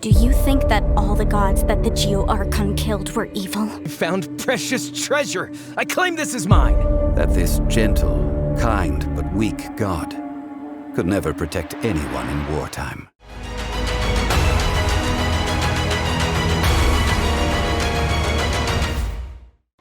Do you think that all the gods that the Geo-Archon killed were evil? You found precious treasure! I claim this as mine! That this gentle, kind, but weak god could never protect anyone in wartime.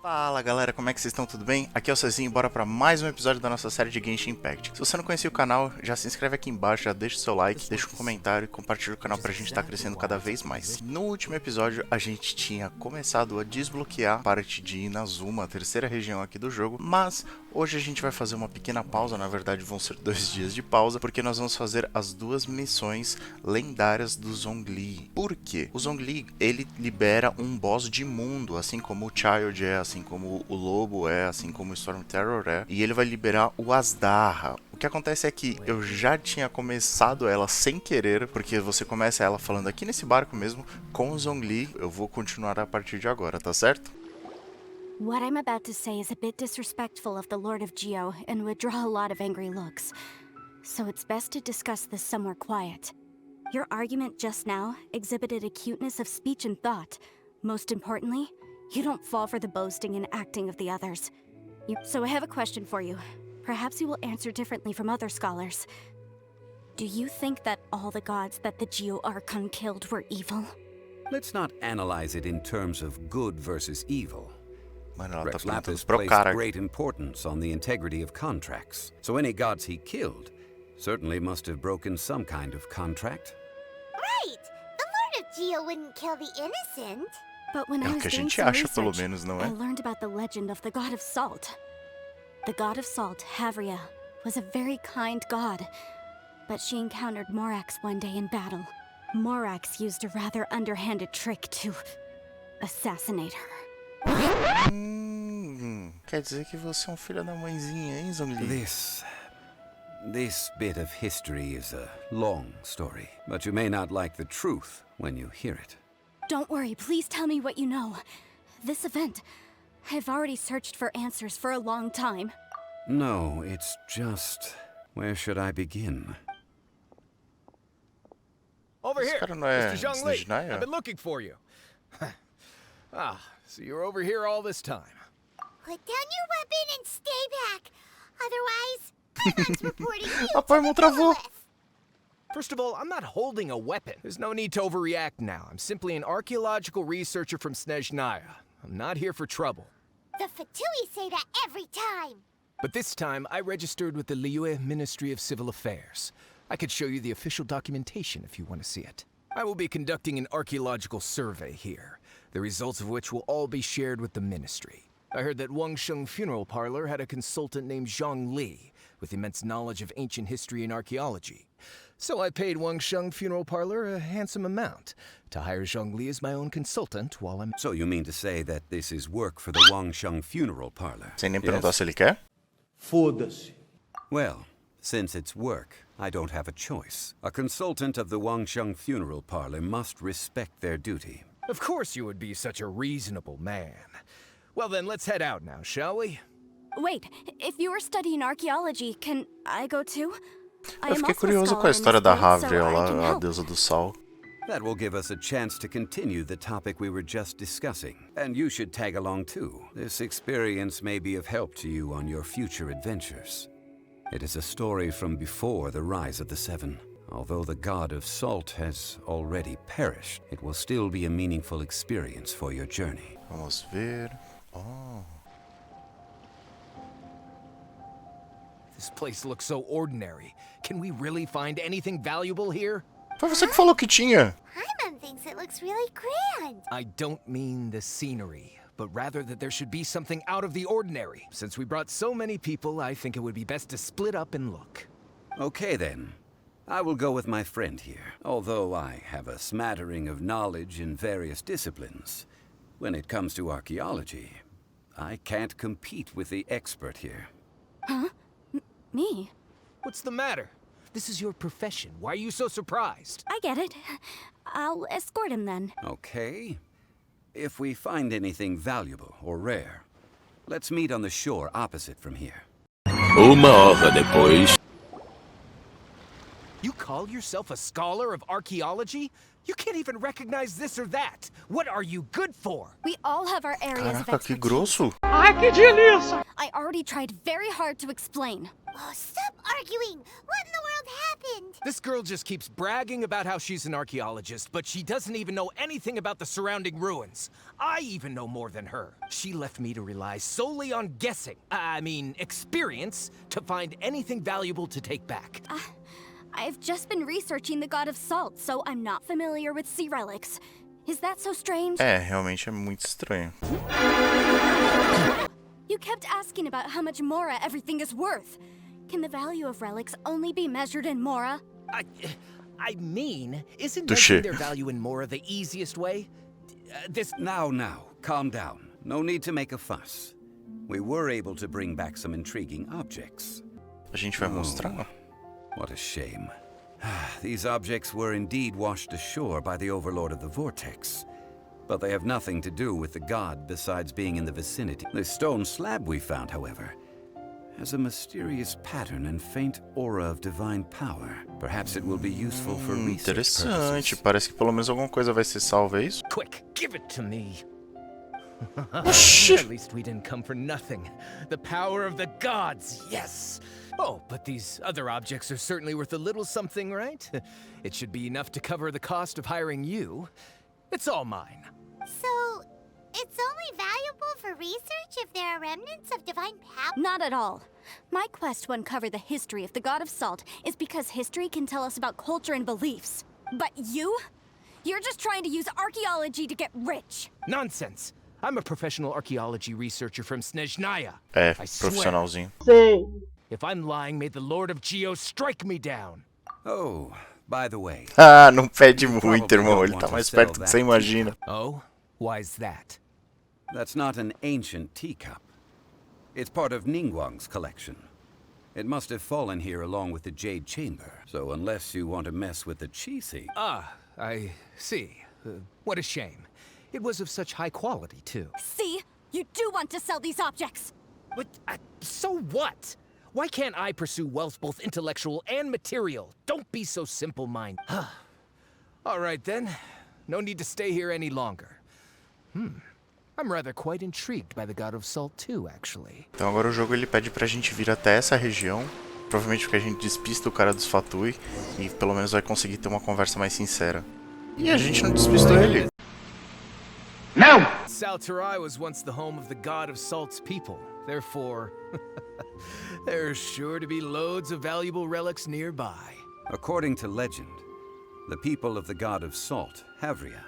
Fala galera, como é que vocês estão? Tudo bem? Aqui é o Cezinho e bora pra mais um episódio da nossa série de Genshin Impact. Se você não conhecia o canal, já se inscreve aqui embaixo, já deixa o seu like, deixa um comentário e compartilha o canal pra gente estar crescendo cada vez mais. No último episódio, a gente tinha começado a desbloquear a parte de Inazuma, a terceira região aqui do jogo, mas hoje a gente vai fazer uma pequena pausa, na verdade vão ser 2 dias de pausa, porque nós vamos fazer as 2 missões lendárias do Zhongli. Por quê? O Zhongli, ele libera um boss de mundo, assim como o Child é, assim como o Lobo é, assim como o Storm Terror é, e ele vai liberar o Asdarra. O que acontece é que eu já tinha começado ela sem querer, porque você começa ela falando aqui nesse barco mesmo, com o Zhongli. Eu vou continuar a partir de agora, tá certo? What I'm about to say is a bit disrespectful of the Lord of Geo and would draw a lot of angry looks. So it's best to discuss this somewhere quiet. Your argument just now exhibited a cuteness of speech and thought. Most importantly, you don't fall for the boasting and acting of the others. So I have a question for you. Perhaps you will answer differently from other scholars. Do you think that all the gods that the Geo-Archon killed were evil? Let's not analyze it in terms of good versus evil. Mano, ela tá Rex perguntando Lapis pro placed cara. great importance on the integrity of contracts, so any gods he killed certainly must have broken some kind of contract. Right! The Lord of Geo wouldn't kill the innocent. But when É I o was que a doing gente some acha, pelo research, menos, não I é? learned about the legend of the god of salt. The god of salt, Havria, was a very kind god, but she encountered Morax one day in battle. Morax used a rather underhanded trick to assassinate her. Quer dizer que você é um filho da mãezinha, hein, Zhongli? This bit of history is a long story, but you may not like the truth when you hear it. Don't worry, please tell me what you know. This event, I've already searched for answers for a long time. No, it's just... where should I begin? Over Esse here, cara não é Mr. Zhongli. Snezhnaya? I've been looking for you. So you're over here all this time. Put down your weapon and stay back. Otherwise, Paimon's reporting you A to Paimon the travou. DEUS. First of all, I'm not holding a weapon. There's no need to overreact now. I'm simply an archaeological researcher from Snezhnaya. I'm not here for trouble. The Fatui say that every time. But this time, I registered with the Valeeeeu Ministry of Civil Affairs. I could show you the official documentation if you want to see it. I will be conducting an archaeological survey here, the results of which will all be shared with the ministry. I heard that Wangsheng Funeral Parlor had a consultant named Zhongli, with immense knowledge of ancient history and archaeology. So I paid Wangsheng Funeral Parlor a handsome amount to hire Zhongli as my own consultant while I'm... So you mean to say that this is work for the Wangsheng Funeral Parlor? Sem nem yes? perguntar se ele quer? Foda-se. Well, since it's work, I don't have a choice. A consultant of the Wangsheng Funeral Parlor must respect their duty. Of course you would be such a reasonable man. Well then, let's head out now, shall we? Wait, if you were studying archaeology, can I go too? I Eu am fiquei also a curioso com a scholar in história this da field, so Havria I can lá, a help. deusa do sol. That will give us a chance to continue the topic we were just discussing. And you should tag along too. This experience may be of help to you on your future adventures. It is a story from before the rise of the Seven. Although the god of salt has already perished, it will still be a meaningful experience for your journey. Vamos ver. Oh. This place looks so ordinary. Can we really find anything valuable here? Foi você que falou que tinha. Paimon thinks it looks really grand. I don't mean the scenery, but rather that there should be something out of the ordinary. Since we brought so many people, I think it would be best to split up and look. Okay then. I will go with my friend here. Although I have a smattering of knowledge in various disciplines, when it comes to archaeology, I can't compete with the expert here. Huh? Me? What's the matter? This is your profession. Why are you so surprised? I get it. I'll escort him then. Okay. If we find anything valuable or rare, let's meet on the shore opposite from here. Uma hora depois. You call yourself a scholar of archaeology? You can't even recognize this or that. What are you good for? We all have our areas of Caraca, que expertise. grosso. I already tried very hard to explain. Oh, stop arguing! What in the world happened? This girl just keeps bragging about how she's an archaeologist, but she doesn't even know anything about the surrounding ruins. I even know more than her. She left me to rely solely on guessing, experience, to find anything valuable to take back. I've just been researching the god of salt, so I'm not familiar with sea relics. Is that so strange? Realmente é muito estranho. You kept asking about how much Mora everything is worth. Can the value of relics only be measured in Mora? Isn't Touché. measuring their value in Mora the easiest way? Now, calm down. No need to make a fuss. We were able to bring back some intriguing objects. A gente vai mostrar? What a shame. These objects were indeed washed ashore by the Overlord of the Vortex. But they have nothing to do with the god besides being in the vicinity. The stone slab we found, however, has a mysterious pattern and faint aura of divine power. Perhaps it will be useful for research Interessante. purposes. Parece que pelo menos alguma coisa vai ser salva, é isso? Quick, give it to me. Oxi! At least we didn't come for nothing. The power of the gods, yes! Oh, but these other objects are certainly worth a little something, right? It should be enough to cover the cost of hiring you. It's all mine. So, it's only valuable for research if there are remnants of divine power? Not at all. My quest to uncover the history of the god of salt is because history can tell us about culture and beliefs. But you? You're just trying to use archaeology to get rich. Nonsense! I'm a professional archaeology researcher from Snezhnaya. É, I swear. profissionalzinho. If I'm lying, may the Lord of Geo strike me down. Oh, by the way, Ah, não pede muito, irmão. Ele tá mais perto do que você imagina. Oh? Why's that? that's not an ancient teacup. It's part of Ningguang's collection. It must have fallen here along with the Jade Chamber, so unless you want to mess with the Qixi... Ah, I see. What a shame. It was of such high quality, too. See? You do want to sell these objects! But, so what? Why can't I pursue wealth both intellectual and material? Don't be so simple-minded. All right, then. No need to stay here any longer. I'm rather quite intrigued by the God of Salt, too, actually. Então agora o jogo ele pede pra gente vir até essa região. Provavelmente porque a gente despista o cara dos Fatui e pelo menos vai conseguir ter uma conversa mais sincera. E a gente não despistou ele. Não! Salterai was once the home of the God of Salt's people. Therefore, there's sure to be loads of valuable relics nearby. According to legend, the people of the God of Salt, Havria,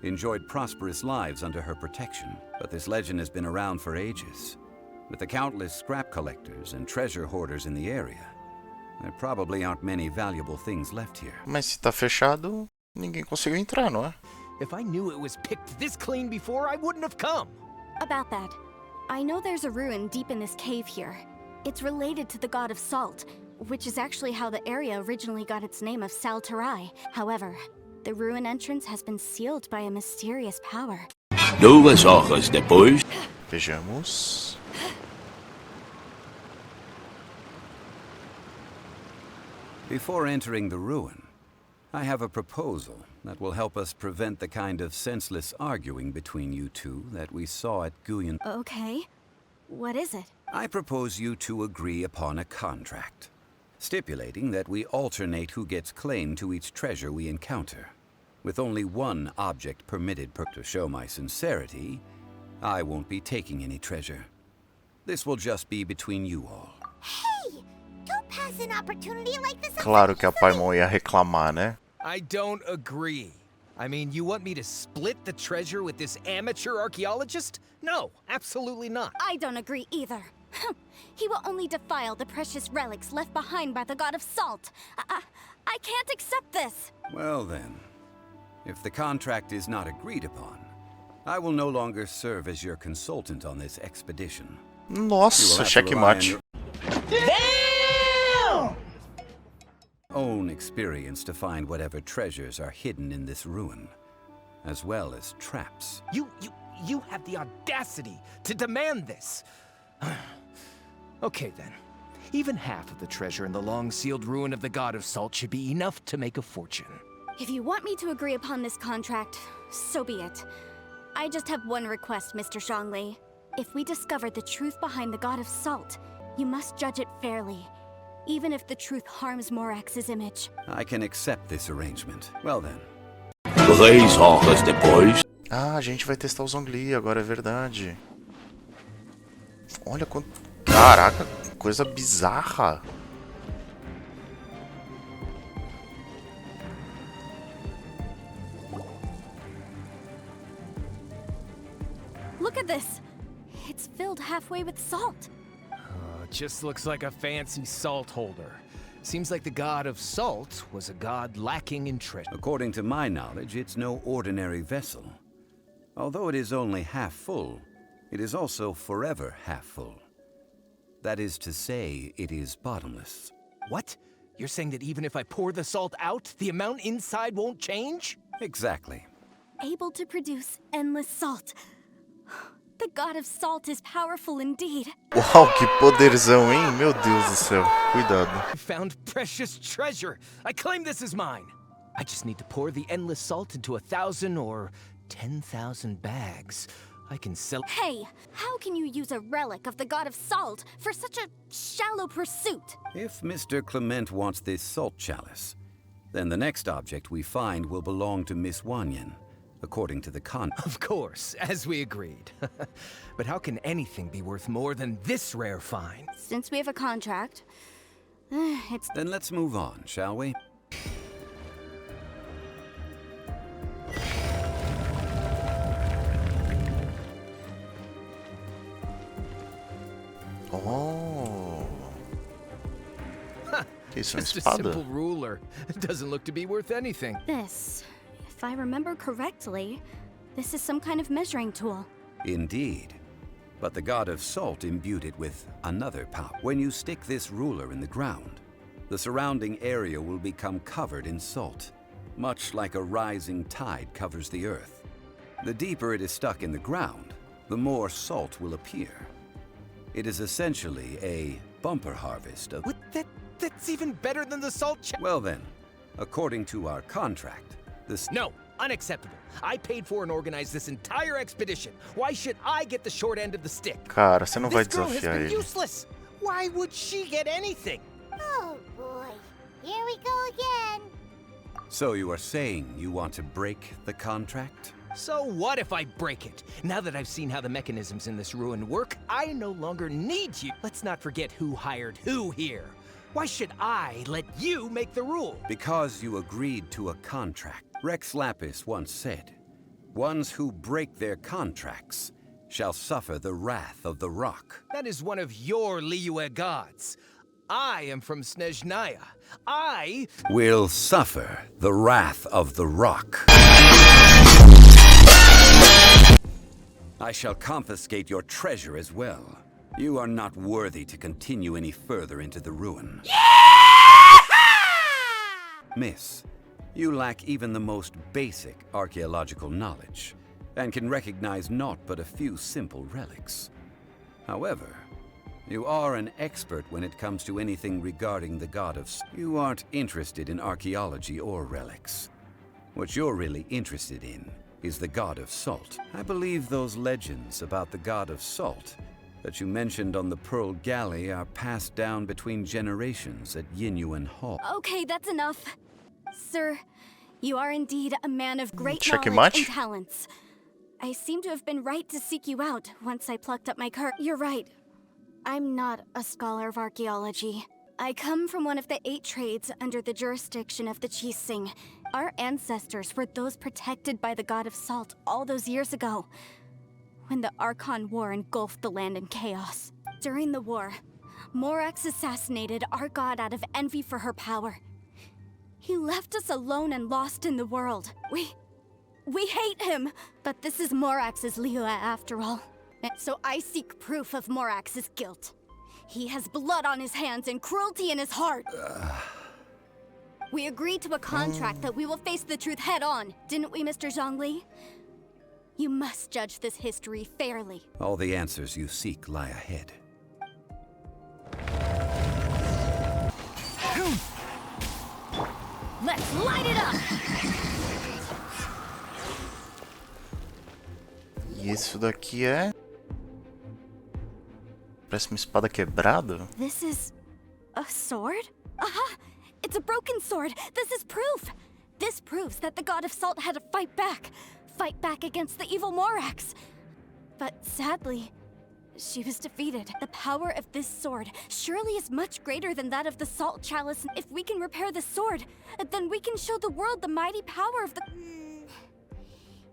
enjoyed prosperous lives under her protection. But this legend has been around for ages. With the countless scrap collectors and treasure hoarders in the area, there probably aren't many valuable things left here. Mas se tá fechado, ninguém conseguiu entrar, não é? If I knew it was picked this clean before, I wouldn't have come. About that, I know there's a ruin deep in this cave here. It's related to the God of Salt, which is actually how the area originally got its name of Salterai. However, the ruin entrance has been sealed by a mysterious power. 2 horas depois. Vejamos. Before entering the ruin, I have a proposal that will help us prevent the kind of senseless arguing between you two that we saw at Guyan. Okay. What is it? I propose you two agree upon a contract, stipulating that we alternate who gets claim to each treasure we encounter, with only one object permitted to show my sincerity. I won't be taking any treasure. This will just be between you all. Hey! Don't pass an opportunity like this up Claro que a easily. Paimon ia reclamar, né? I don't agree. I mean, you want me to split the treasure with this amateur archaeologist? No, absolutely not. I don't agree either. He will only defile the precious relics left behind by the God of Salt. I can't accept this. Well then, if the contract is not agreed upon, I will no longer serve as your consultant on this expedition. You will Nossa, have to rely on checkmate. your own experience to find whatever treasures are hidden in this ruin, as well as traps. You have the audacity to demand this. Okay then. Even half of the treasure in the long-sealed ruin of the God of Salt should be enough to make a fortune. If you want me to agree upon this contract, so be it. I just have one request, Mr. Zhongli. If we discover the truth behind the God of Salt, you must judge it fairly, even if the truth harms Morax's image. I can accept this arrangement. Well then. 3 horas depois. Ah, a gente vai testar o Zhongli, agora é verdade. Olha quanto... Caraca, coisa bizarra. Look at this. It's filled halfway with salt. It just looks like a fancy salt holder. Seems like the god of salt was a god lacking in treasure. According to my knowledge, it's no ordinary vessel. Although it is only half full, it is also forever half full. That is to say, it is bottomless. What? You're saying that even if I pour the salt out, the amount inside won't change? Exactly. Able to produce endless salt. The god of salt is powerful indeed. Uau, que poderzão, hein? Meu Deus do céu. Cuidado. I found precious treasure. I claim this as mine. I just need to pour the endless salt into 1,000 or 10,000 bags. I can sell... Hey, how can you use a relic of the god of salt for such a shallow pursuit? If Mr. Clement wants this salt chalice, then the next object we find will belong to Miss Wanyan, according to the Of course, as we agreed. But how can anything be worth more than this rare find? Since we have a contract, it's... Then let's move on, shall we? Oh. Isso é uma Just a espada? simple ruler. It doesn't look to be worth anything. This. If I remember correctly, this is some kind of measuring tool. Indeed. But the god of salt imbued it with another power. When you stick this ruler in the ground, the surrounding area will become covered in salt, much like a rising tide covers the earth. The deeper it is stuck in the ground, the more salt will appear. It is essentially a bumper harvest of... What? That's even better than the salt Well then, according to our contract, No, unacceptable. I paid for and organized this entire expedition. Why should I get the short end of the stick? Cara, você não vai This girl has desafiar been ele. useless. Why would she get anything? Oh boy. Here we go again. So you are saying you want to break the contract? So what if I break it? Now that I've seen how the mechanisms in this ruin work, I no longer need you. Let's not forget who hired who here. Why should I let you make the rule? Because you agreed to a contract. Rex Lapis once said, "Ones who break their contracts shall suffer the wrath of the rock." That is one of your Liyue gods. I am from Snezhnaya. I Will suffer the wrath of the rock. I shall confiscate your treasure as well. You are not worthy to continue any further into the ruin. Miss, you lack even the most basic archaeological knowledge, and can recognize naught but a few simple relics. However, you are an expert when it comes to anything regarding the god of... You aren't interested in archaeology or relics. What you're really interested in is the god of salt. I believe those legends about the god of salt that you mentioned on the Pearl Galley are passed down between generations at Yinyuan Hall. Okay, that's enough. Sir, you are indeed a man of great Check your knowledge match. and talents. I seem to have been right to seek you out once I plucked up my courage. You're right. I'm not a scholar of archaeology. I come from one of the 8 trades under the jurisdiction of the Chising. Our ancestors were those protected by the god of salt all those years ago, when the Archon War engulfed the land in chaos. During the war, Morax assassinated our god out of envy for her power. He left us alone and lost in the world. We hate him! But this is Morax's Liyue after all. So I seek proof of Morax's guilt. He has blood on his hands and cruelty in his heart. We agreed to a contract that we will face the truth head on, didn't we, Mr. Zhongli? You must judge this history fairly. All the answers you seek lie ahead. Let's light it up! E isso daqui é... Parece uma espada quebrada. This is a sword? Aha! It's a broken sword. This is proof. This proves that the god of salt had to fight back against the evil Morax. But sadly, she was defeated. The power of this sword surely is much greater than that of the salt chalice. If we can repair the sword, then we can show the world the mighty power of the...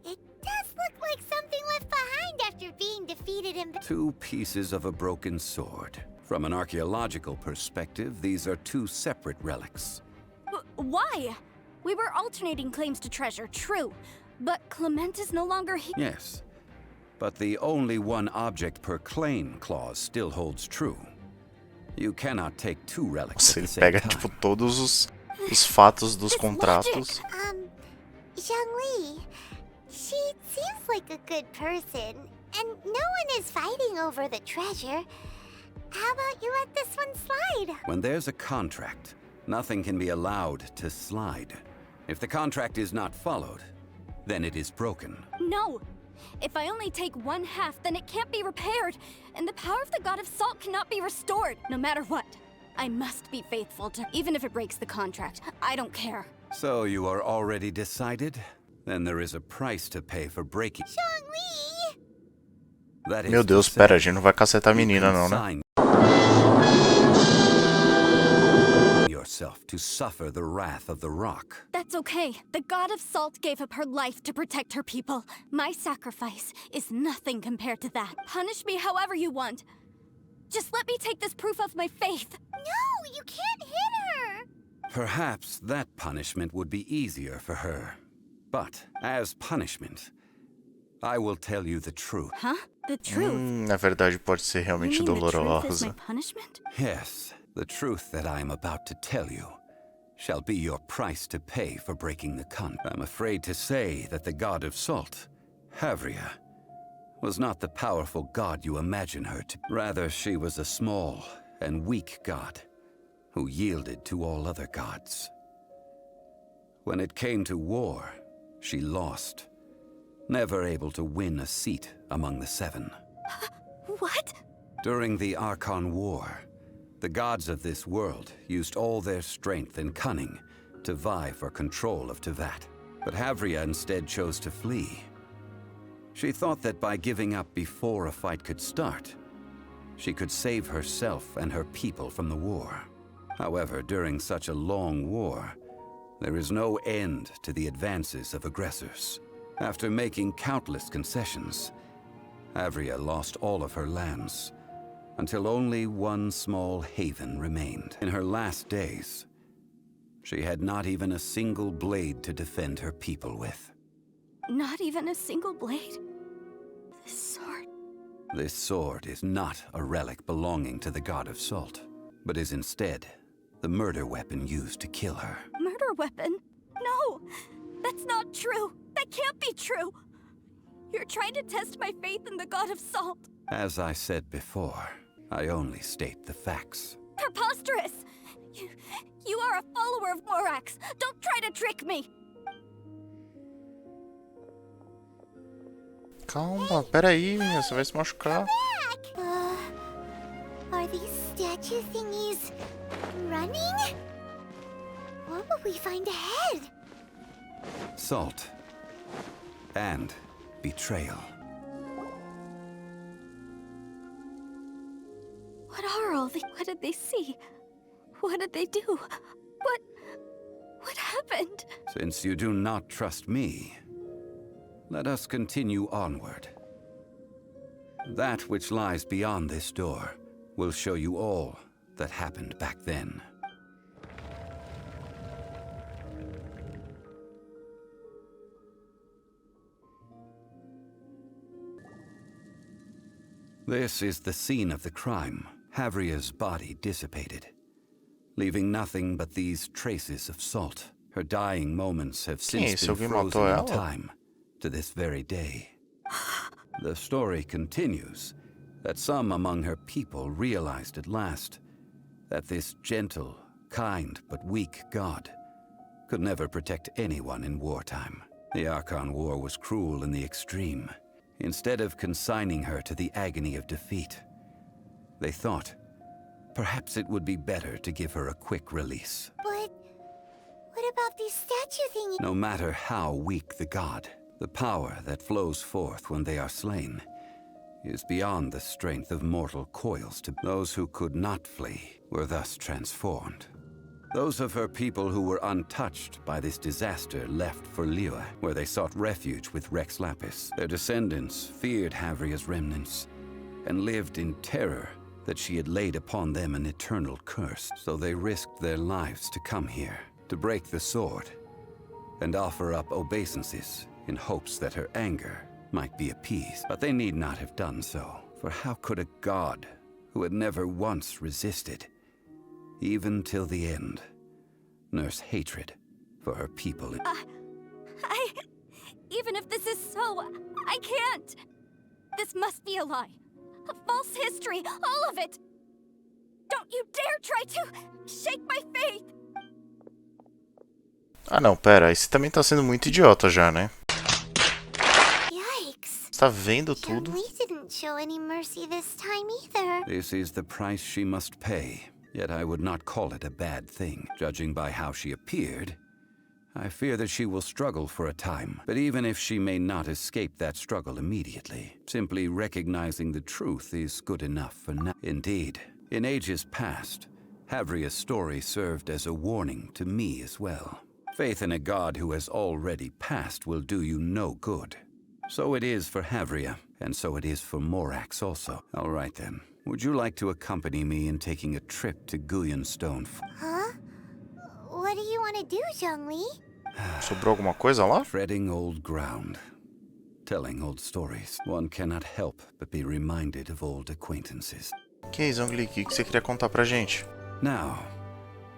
It does look like something left behind after being defeated in... 2 pieces of a broken sword. From an archaeological perspective, these are 2 separate relics. Why? We were alternating claims to treasure, true. But Clement is no longer here. Yes, but the only one object per claim clause still holds true. You cannot take 2 relics at Ele the same pega, time. tipo, todos os fatos dos contratos. Zhongli, she seems like a good person, and no one is fighting over the treasure. How about you let this one slide? When there's a contract, nothing can be allowed to slide. If the contract is not followed, then it is broken. No! If I only take 1/2, then it can't be repaired, and the power of the god of salt cannot be restored, no matter what. I must be faithful to... Even if it breaks the contract, I don't care. So you are already decided? Then there is a price to pay for breaking. Zhongli! That is Meu Deus, to pera, a say, gente não vai cacetar a menina não, né? consign yourself to suffer the wrath of the rock. That's okay. The god of salt gave up her life to protect her people. My sacrifice is nothing compared to that. Punish me however you want. Just let me take this proof of my faith. No, you can't hit her! Perhaps that punishment would be easier for her. But as punishment, I will tell you the truth. Huh? The truth? Na verdade pode ser You realmente mean the truth is dolorosa. my punishment? Yes, the truth that I am about to tell you shall be your price to pay for breaking the contract. I'm afraid to say that the god of salt, Havria, was not the powerful god you imagine her to be. Rather, she was a small and weak god who yielded to all other gods. When it came to war, she lost, never able to win a seat among the 7. What? During the Archon War, the gods of this world used all their strength and cunning to vie for control of Tevat. But Havria instead chose to flee. She thought that by giving up before a fight could start, she could save herself and her people from the war. However, during such a long war, there is no end to the advances of aggressors. After making countless concessions, Havria lost all of her lands, until only one small haven remained. In her last days, she had not even a single blade to defend her people with. Not even a single blade? This sword... This sword is not a relic belonging to the god of salt, but is instead the murder weapon used to kill her. Murder weapon? No! That's not true! That can't be true! You're trying to test my faith in the god of salt! As I said before, I only state the facts. Preposterous! You are a follower of Morax! Don't try to trick me! Calma, pera aí, menina, você vai se machucar. Are these statue thingies running? What will we find ahead? Salt and betrayal. What are all the... What did they see? What did they do? What happened? Since you do not trust me, let us continue onward. That which lies beyond this door will show you all that happened back then. This is the scene of the crime. Havria's body dissipated, leaving nothing but these traces of salt. Her dying moments have since been frozen in time to this very day. The story continues that some among her people realized at last that this gentle, kind, but weak god could never protect anyone in wartime. The Archon War was cruel in the extreme. Instead of consigning her to the agony of defeat, they thought perhaps it would be better to give her a quick release. But what about these statue thingies? No matter how weak the god, the power that flows forth when they are slain is beyond the strength of mortal coils. To those who could not flee were thus transformed. Those of her people who were untouched by this disaster left for Liyue, where they sought refuge with Rex Lapis. Their descendants feared Havria's remnants and lived in terror that she had laid upon them an eternal curse. So they risked their lives to come here, to break the sword, and offer up obeisances in hopes that her anger might be appeased. But they need not have done so, for how could a god who had never once resisted, even till the end, nurse hatred for her people? Even if this is so, I can't. This must be a lie. A false history, all of it. Don't you dare try to shake my faith. Ah não, pera, esse também tá sendo muito idiota já, né? Yikes. Você tá vendo tudo? Zhongli didn't show any mercy this time either. This is the price she must pay, yet I would not call it a bad thing. Judging by how she appeared, I fear that she will struggle for a time. But even if she may not escape that struggle immediately, simply recognizing the truth is good enough for now. Indeed, in ages past, Havria's story served as a warning to me as well. Faith in a god who has already passed will do you no good. So it is for Havria, and so it is for Morax also. All right then. Would you like to accompany me in taking a trip to Guyanstone? Huh? What do you want to do, Zhongli? Sobrou alguma coisa lá? Treading old ground, telling old stories. One cannot help but be reminded of old acquaintances. Ok, Zhongli, o que você queria contar pra gente? Now,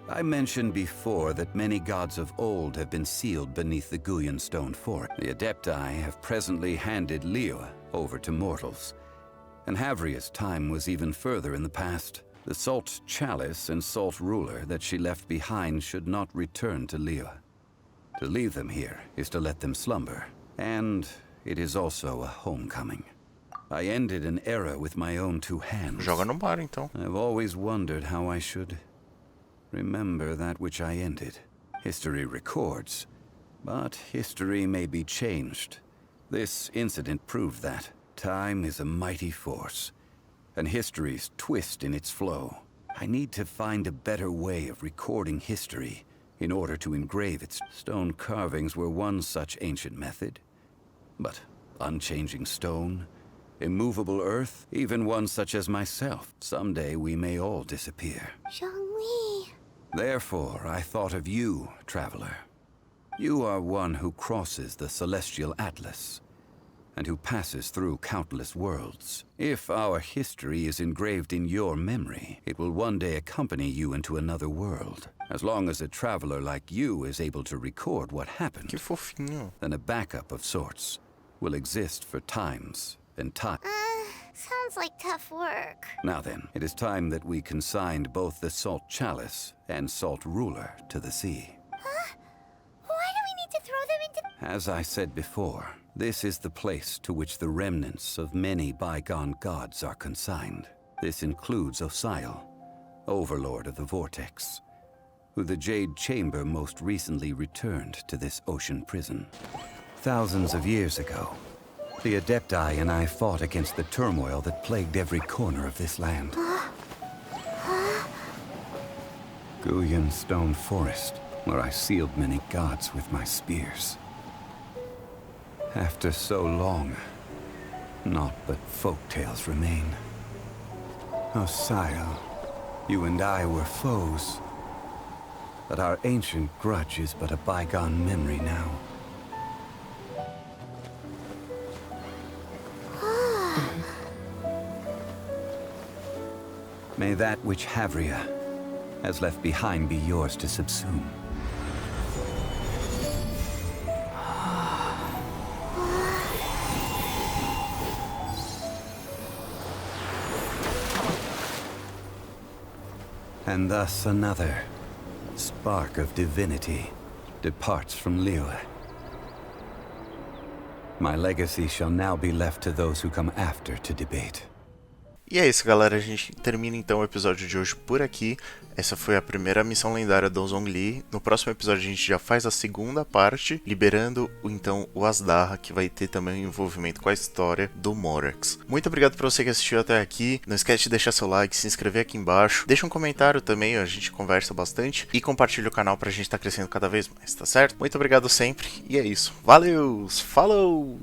I mentioned before that many gods of old have been sealed beneath the Guyanstone Fort. The Adepti have presently handed Liyue over to mortals, and Havria's time was even further in the past. The Salt Chalice and Salt Ruler that she left behind should not return to Liyue. To leave them here is to let them slumber, and it is also a homecoming. I ended an era with my own two hands. Joga no mar, então. I've always wondered how I should remember that which I ended. History records, but history may be changed. This incident proved that. Time is a mighty force, and history's twist in its flow. I need to find a better way of recording history in order to engrave its stone carvings were one such ancient method. But unchanging stone, immovable earth, even one such as myself, someday we may all disappear. Zhongli. Therefore, I thought of you, traveler. You are one who crosses the celestial atlas, and who passes through countless worlds. If our history is engraved in your memory, it will one day accompany you into another world. As long as a traveler like you is able to record what happened, Que fofinho. then a backup of sorts will exist for times and time. Sounds like tough work. Now then, it is time that we consigned both the Salt Chalice and Salt Ruler to the sea. Huh? Why do we need to throw them into... As I said before, this is the place to which the remnants of many bygone gods are consigned. This includes Osial, Overlord of the Vortex, who the Jade Chamber most recently returned to this ocean prison. Thousands of years ago, the Adepti and I fought against the turmoil that plagued every corner of this land. Guyanstone Forest, where I sealed many gods with my spears. After so long, naught but folktales remain. Osial, you and I were foes, but our ancient grudge is but a bygone memory now. May that which Havria has left behind be yours to subsume. And thus another spark of divinity departs from Liyue. My legacy shall now be left to those who come after to debate. E é isso, galera, a gente termina então o episódio de hoje por aqui. Essa foi a primeira missão lendária do Zhongli. No próximo episódio a gente já faz a segunda parte, liberando então o Azdarra, que vai ter também um envolvimento com a história do Morax. Muito obrigado pra você que assistiu até aqui. Não esquece de deixar seu like, se inscrever aqui embaixo. Deixa um comentário também, a gente conversa bastante. E compartilha o canal pra gente estar crescendo cada vez mais, tá certo? Muito obrigado sempre, e é isso. Valeu! Falou!